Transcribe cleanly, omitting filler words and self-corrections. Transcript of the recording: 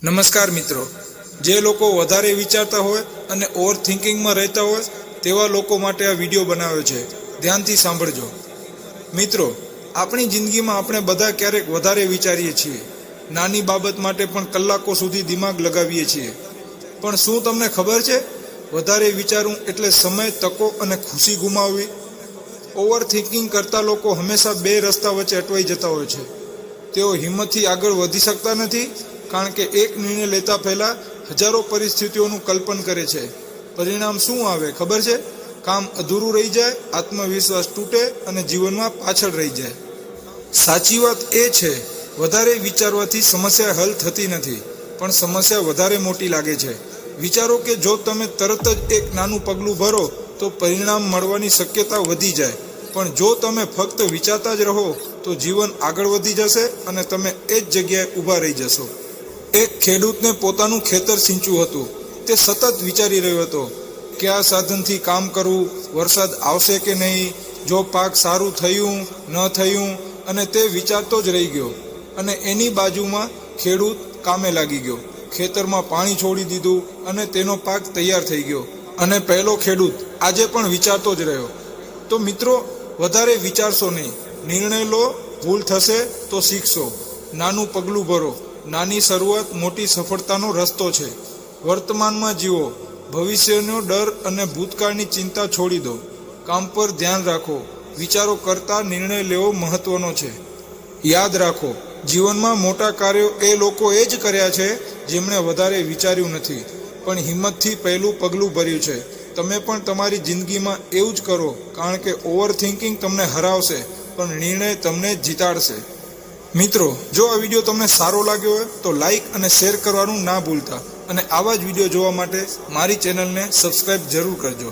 નમસ્કાર મિત્રો, જે લોકો વધારે વિચારતા હોય અને ઓવર થિંકિંગમાં રહેતા હોય તેવા લોકો માટે આ વિડીયો બનાવ્યો છે. ધ્યાનથી સાંભળજો. મિત્રો, આપણી જિંદગીમાં આપણે બધા ક્યારેક વધારે વિચારીએ છીએ. નાની બાબત માટે પણ કલાકો સુધી દિમાગ લગાવીએ છીએ. પણ શું તમને ખબર છે, વધારે વિચારવું એટલે સમય, તકો અને ખુશી ગુમાવવી? ઓવર થિંકિંગ કરતા લોકો હંમેશા બે રસ્તા વચ્ચે અટવાઈ જતા હોય છે. તેઓ હિંમતથી આગળ વધી શકતા નથી, કારણ કે એક નિર્ણય લેતા પહેલાં હજારો પરિસ્થિતિઓનું કલ્પન કરે છે. પરિણામ શું આવે ખબર છે? કામ અધૂરું રહી જાય, આત્મવિશ્વાસ તૂટે અને જીવનમાં પાછળ રહી જાય. સાચી વાત એ છે, વધારે વિચારવાથી સમસ્યા હલ થતી નથી, પણ સમસ્યા વધારે મોટી લાગે છે. વિચારો કે જો તમે તરત જ એક નાનું પગલું ભરો તો પરિણામ મળવાની શક્યતા વધી જાય. પણ જો તમે ફક્ત વિચારતા જ રહો તો જીવન આગળ વધી જશે અને તમે એ જ જગ્યાએ ઊભા રહી જશો. એક ખેડૂતને પોતાનું ખેતર સિંચવું હતું. તે સતત વિચારી રહ્યો હતો, કયા સાધનથી કામ કરવું, વરસાદ આવશે કે નહીં, જો પાક સારું થયું ન થયું, અને તે વિચારતો જ રહી ગયો. અને એની બાજુમાં ખેડૂત કામે લાગી ગયો. ખેતરમાં પાણી છોડી દીધું અને તેનો પાક તૈયાર થઈ ગયો. અને પહેલો ખેડૂત આજે પણ વિચારતો જ રહ્યો. તો મિત્રો, વધારે વિચારશો નહીં, નિર્ણય લો. ભૂલ થશે તો શીખશો. નાનું પગલું ભરો. નાની શરૂઆત મોટી સફળતાનો રસ્તો છે. વર્તમાનમાં જીવો. ભવિષ્યનો ડર અને ભૂતકાળની ચિંતા છોડી દો. કામ પર ધ્યાન રાખો. વિચારો કરતાં નિર્ણય લેવો મહત્વનો છે. યાદ રાખો, જીવનમાં મોટા કાર્યો એ લોકોએ જ કર્યા છે જેમણે વધારે વિચાર્યું નથી, પણ હિંમતથી પહેલું પગલું ભર્યું છે. તમે પણ તમારી જિંદગીમાં એવું જ કરો, કારણ કે ઓવર થિંકિંગ તમને હરાવશે, પણ નિર્ણય તમને જીતાડશે. મિત્રો, જો આ વિડીયો તમને સારો લાગ્યો હોય તો લાઈક અને શેર કરવાનું ના ભૂલતા, અને આવા જ વિડીયો જોવા માટે મારી ચેનલને સબસ્ક્રાઈબ જરૂર કરજો.